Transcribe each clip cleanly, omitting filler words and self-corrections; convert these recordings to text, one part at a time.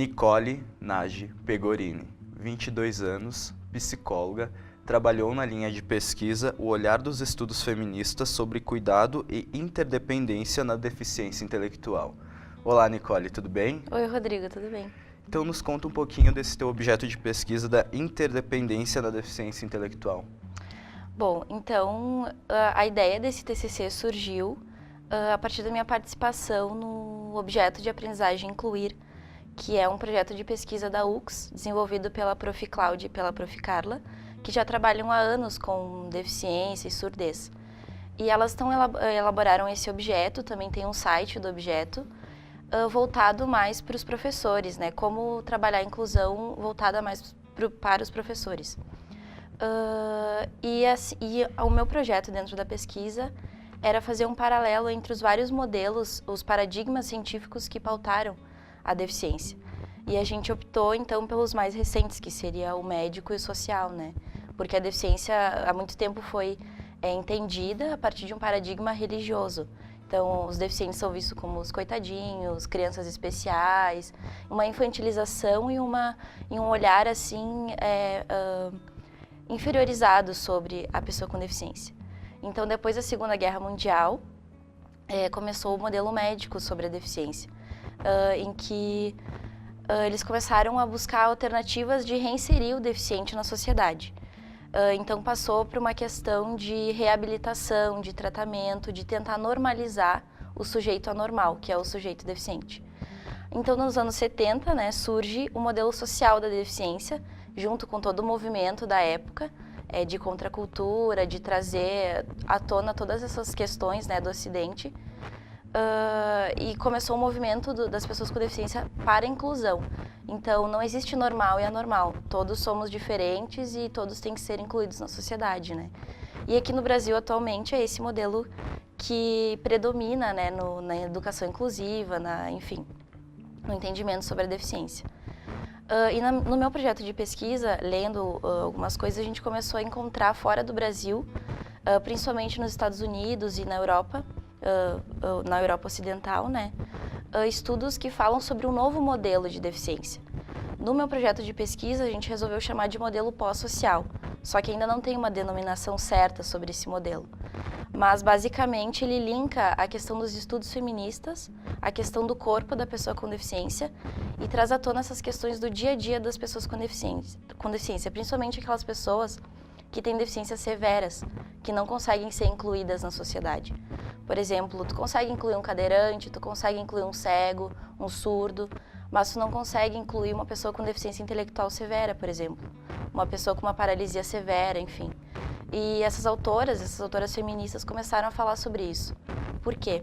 Nicole Nagy Pegorini, 22 anos, psicóloga, trabalhou na linha de pesquisa O Olhar dos Estudos Feministas sobre Cuidado e Interdependência na Deficiência Intelectual. Olá, Nicole, tudo bem? Oi, Rodrigo, tudo bem? Então nos conta um pouquinho desse teu objeto de pesquisa da interdependência na deficiência intelectual. Bom, então a ideia desse TCC surgiu a partir da minha participação no objeto de aprendizagem Incluir, que é um projeto de pesquisa da UX, desenvolvido pela Prof. Cláudia e pela Prof. Carla, que já trabalham há anos com deficiência e surdez. E elas elaboraram esse objeto, também tem um site do objeto, voltado mais para os professores, né? Como trabalhar a inclusão voltada mais para os professores. E o meu projeto dentro da pesquisa era fazer um paralelo entre os vários modelos, os paradigmas científicos que pautaram a deficiência. E a gente optou, então, pelos mais recentes, que seria o médico e o social, né? Porque a deficiência, há muito tempo, foi entendida a partir de um paradigma religioso. Então, os deficientes são vistos como os coitadinhos, crianças especiais, uma infantilização e um olhar, assim, inferiorizado sobre a pessoa com deficiência. Então, depois da Segunda Guerra Mundial, começou o modelo médico sobre a deficiência, em que eles começaram a buscar alternativas de reinserir o deficiente na sociedade. Então, passou por uma questão de reabilitação, de tratamento, de tentar normalizar o sujeito anormal, que é o sujeito deficiente. Então, nos anos 70, né, surge o modelo social da deficiência, junto com todo o movimento da época, de contracultura, de trazer à tona todas essas questões, né, do Ocidente. E começou o movimento das pessoas com deficiência para a inclusão. Então, não existe normal e anormal. Todos somos diferentes e todos têm que ser incluídos na sociedade, né? E aqui no Brasil, atualmente, é esse modelo que predomina, né, na educação inclusiva, enfim, no entendimento sobre a deficiência. No meu projeto de pesquisa, lendo algumas coisas, a gente começou a encontrar fora do Brasil, principalmente nos Estados Unidos e na Europa Ocidental, né, estudos que falam sobre um novo modelo de deficiência. No meu projeto de pesquisa, a gente resolveu chamar de modelo pós-social, só que ainda não tem uma denominação certa sobre esse modelo. Mas, basicamente, ele linka a questão dos estudos feministas, a questão do corpo da pessoa com deficiência e traz à tona essas questões do dia a dia das pessoas com deficiência, principalmente aquelas pessoas que têm deficiências severas, que não conseguem ser incluídas na sociedade. Por exemplo, tu consegue incluir um cadeirante, tu consegue incluir um cego, um surdo, mas tu não consegue incluir uma pessoa com deficiência intelectual severa, por exemplo, uma pessoa com uma paralisia severa, enfim. E essas autoras feministas começaram a falar sobre isso. Por quê?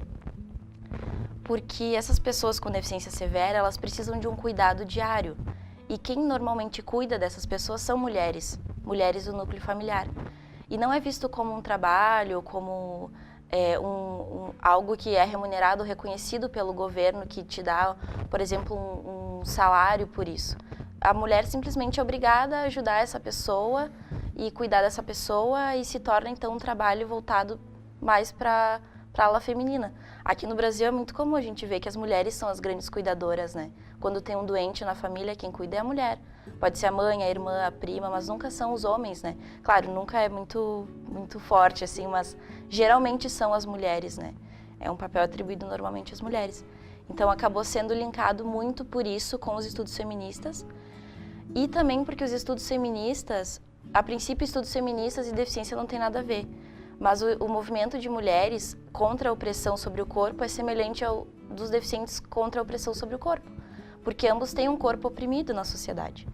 Porque essas pessoas com deficiência severa, elas precisam de um cuidado diário. E quem normalmente cuida dessas pessoas são mulheres do núcleo familiar. E não é visto como um trabalho, como algo que é remunerado, reconhecido pelo governo, que te dá, por exemplo, um salário por isso. A mulher simplesmente é obrigada a ajudar essa pessoa e cuidar dessa pessoa e se torna, então, um trabalho voltado mais para a ala feminina. Aqui no Brasil é muito comum a gente ver que as mulheres são as grandes cuidadoras, né? Quando tem um doente na família, quem cuida é a mulher. Pode ser a mãe, a irmã, a prima, mas nunca são os homens, né? Claro, nunca é muito forte, assim, mas geralmente são as mulheres, né? É um papel atribuído normalmente às mulheres. Então, acabou sendo linkado muito por isso com os estudos feministas e também porque os estudos feministas, a princípio, estudos feministas e deficiência não tem nada a ver. Mas o movimento de mulheres contra a opressão sobre o corpo é semelhante ao dos deficientes contra a opressão sobre o corpo, porque ambos têm um corpo oprimido na sociedade.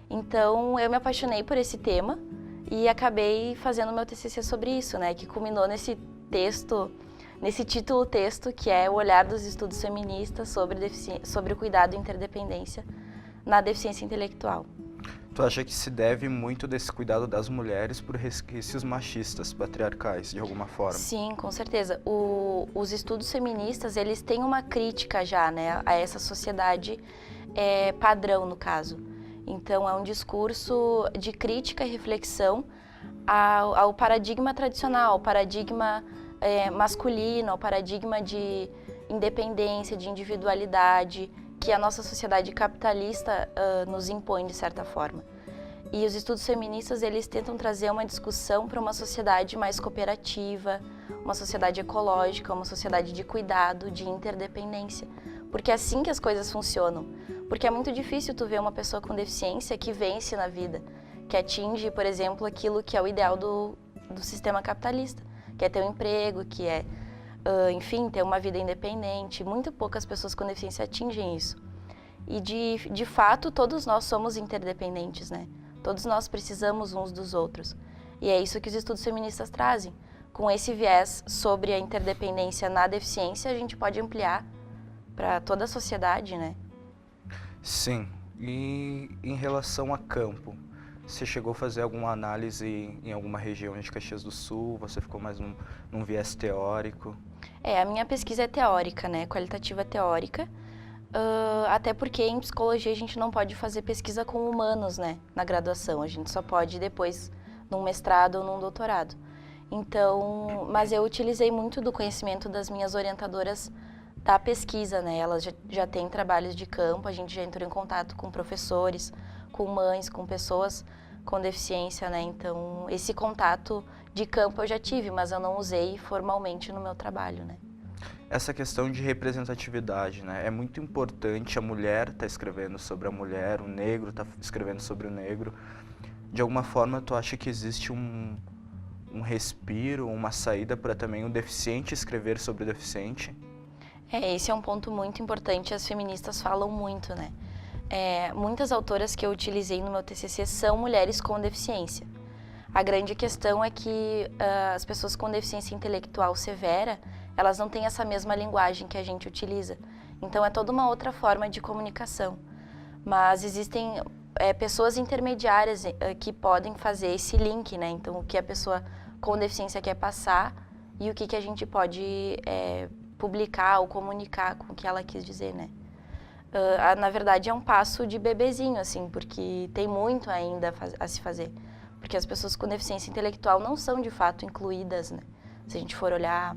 Então, eu me apaixonei por esse tema e acabei fazendo meu TCC sobre isso, né, que culminou nesse título texto, que é O Olhar dos Estudos Feministas sobre o Cuidado e Interdependência na Deficiência Intelectual. Tu acha que se deve muito desse cuidado das mulheres por resquícios machistas, patriarcais, de alguma forma? Sim, com certeza. Os estudos feministas, eles têm uma crítica já, né, a essa sociedade padrão, no caso. Então, é um discurso de crítica e reflexão ao paradigma tradicional, ao paradigma masculino, ao paradigma de independência, de individualidade, que a nossa sociedade capitalista nos impõe de certa forma. E os estudos feministas, eles tentam trazer uma discussão para uma sociedade mais cooperativa, uma sociedade ecológica, uma sociedade de cuidado, de interdependência. Porque é assim que as coisas funcionam. Porque é muito difícil tu ver uma pessoa com deficiência que vence na vida, que atinge, por exemplo, aquilo que é o ideal do sistema capitalista, que é ter um emprego, que é, enfim, ter uma vida independente. Muito poucas pessoas com deficiência atingem isso. E, de fato, todos nós somos interdependentes, né? Todos nós precisamos uns dos outros. E é isso que os estudos feministas trazem. Com esse viés sobre a interdependência na deficiência, a gente pode ampliar para toda a sociedade, né? Sim. E em relação a campo, você chegou a fazer alguma análise em alguma região de Caxias do Sul? Você ficou mais num viés teórico? A minha pesquisa é teórica, né? Qualitativa teórica. Até porque em psicologia a gente não pode fazer pesquisa com humanos, né? Na graduação, a gente só pode depois num mestrado ou num doutorado. Então, mas eu utilizei muito do conhecimento das minhas orientadoras da pesquisa, né? Elas já têm trabalhos de campo, a gente já entrou em contato com professores, com mães, com pessoas com deficiência, né? Então, esse contato de campo eu já tive, mas eu não usei formalmente no meu trabalho, né? Essa questão de representatividade, né? É muito importante a mulher estar escrevendo sobre a mulher, o negro estar escrevendo sobre o negro. De alguma forma, tu acha que existe um respiro, uma saída para também o deficiente escrever sobre o deficiente? Esse é um ponto muito importante, as feministas falam muito, né? Muitas autoras que eu utilizei no meu TCC são mulheres com deficiência. A grande questão é que as pessoas com deficiência intelectual severa, elas não têm essa mesma linguagem que a gente utiliza. Então, é toda uma outra forma de comunicação. Mas existem pessoas intermediárias que podem fazer esse link, né? Então, o que a pessoa com deficiência quer passar e o que a gente pode publicar ou comunicar com o que ela quis dizer, né? Na verdade, é um passo de bebezinho, assim, porque tem muito ainda a se fazer. Porque as pessoas com deficiência intelectual não são, de fato, incluídas, né? Se a gente for olhar,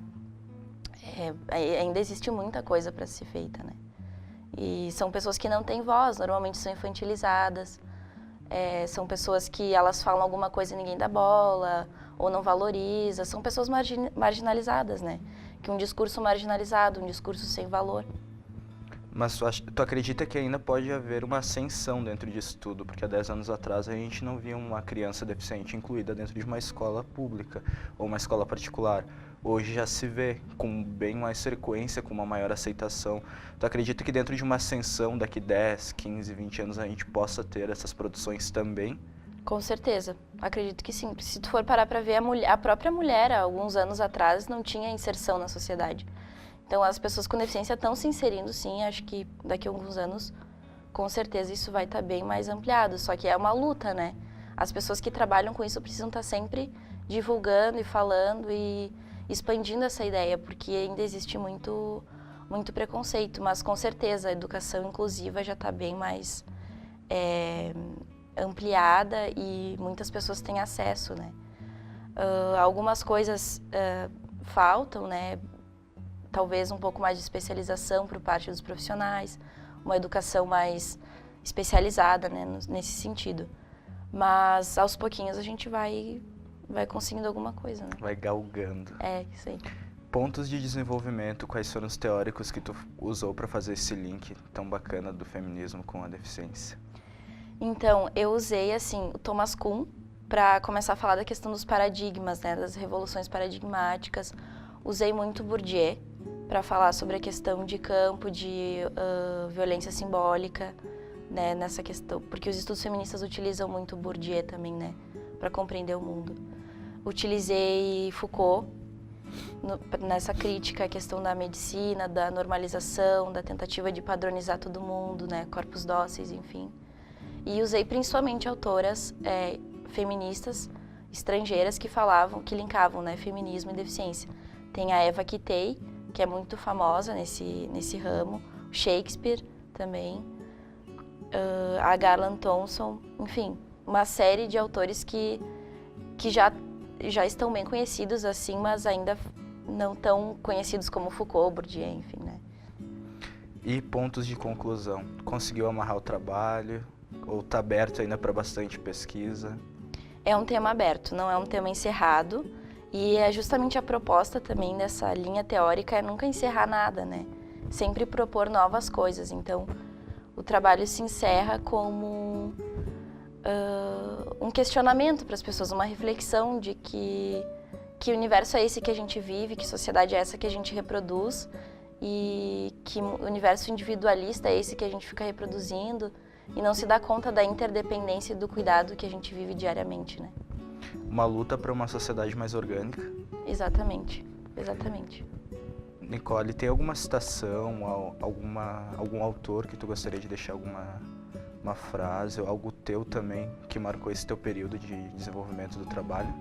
ainda existe muita coisa para ser feita, né? E são pessoas que não têm voz, normalmente são infantilizadas, são pessoas que elas falam alguma coisa e ninguém dá bola, ou não valoriza, são pessoas marginalizadas, né? Que um discurso marginalizado, um discurso sem valor. Mas tu acredita que ainda pode haver uma ascensão dentro disso tudo? Porque há 10 anos atrás a gente não via uma criança deficiente incluída dentro de uma escola pública ou uma escola particular. Hoje já se vê com bem mais frequência, com uma maior aceitação. Tu acredita que dentro de uma ascensão daqui 10, 15, 20 anos a gente possa ter essas produções também? Com certeza, acredito que sim. Se tu for parar para ver, a própria mulher, há alguns anos atrás, não tinha inserção na sociedade. Então, as pessoas com deficiência estão se inserindo, sim. Acho que daqui a alguns anos, com certeza, isso vai estar bem mais ampliado. Só que é uma luta, né? As pessoas que trabalham com isso precisam estar sempre divulgando e falando e expandindo essa ideia, porque ainda existe muito preconceito. Mas, com certeza, a educação inclusiva já está bem mais ampliada e muitas pessoas têm acesso, né? Algumas coisas faltam, né? Talvez um pouco mais de especialização por parte dos profissionais, uma educação mais especializada, né, nesse sentido. Mas aos pouquinhos a gente vai conseguindo alguma coisa, né? Vai galgando. Isso aí. Pontos de desenvolvimento, quais foram os teóricos que tu usou para fazer esse link tão bacana do feminismo com a deficiência? Então, eu usei, assim, o Thomas Kuhn para começar a falar da questão dos paradigmas, né, das revoluções paradigmáticas. Usei muito Bourdieu para falar sobre a questão de campo, de violência simbólica, né, nessa questão, porque os estudos feministas utilizam muito Bourdieu também, né, para compreender o mundo. Utilizei Foucault nessa crítica à questão da medicina, da normalização, da tentativa de padronizar todo mundo, né, corpos dóceis, enfim. E usei principalmente autoras feministas estrangeiras que linkavam, né, feminismo e deficiência. Tem a Eva Kitei, que é muito famosa nesse ramo, Shakespeare também, a Garland Thompson, enfim, uma série de autores que já estão bem conhecidos assim, mas ainda não tão conhecidos como Foucault, Bourdieu, enfim, né? E pontos de conclusão? Conseguiu amarrar o trabalho? Ou está aberto ainda para bastante pesquisa? É um tema aberto, não é um tema encerrado. E é justamente a proposta também dessa linha teórica é nunca encerrar nada, né? Sempre propor novas coisas. Então, o trabalho se encerra como um questionamento para as pessoas, uma reflexão de que universo é esse que a gente vive, que sociedade é essa que a gente reproduz e que universo individualista é esse que a gente fica reproduzindo e não se dá conta da interdependência e do cuidado que a gente vive diariamente, né? Uma luta para uma sociedade mais orgânica? Exatamente, exatamente. Nicole, tem alguma citação, algum autor que tu gostaria de deixar uma frase ou algo teu também que marcou esse teu período de desenvolvimento do trabalho?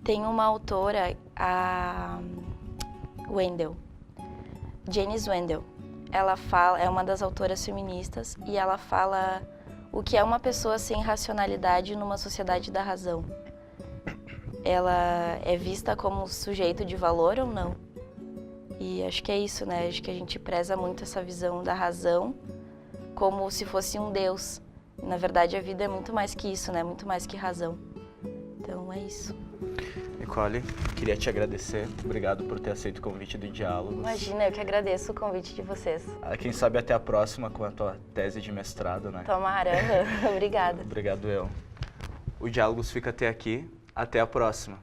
Tem uma autora, a Wendell, Janice Wendell. Ela fala, é uma das autoras feministas e ela fala o que é uma pessoa sem racionalidade numa sociedade da razão. Ela é vista como sujeito de valor ou não? E acho que é isso, né? Acho que a gente preza muito essa visão da razão como se fosse um Deus. Na verdade, a vida é muito mais que isso, né? Muito mais que razão. Então, é isso. Nicole, queria te agradecer. Obrigado por ter aceito o convite do Diálogos. Imagina, eu que agradeço o convite de vocês. Quem sabe até a próxima com a tua tese de mestrado, né? Tomara. Obrigada. Obrigado eu. O Diálogos fica até aqui. Até a próxima.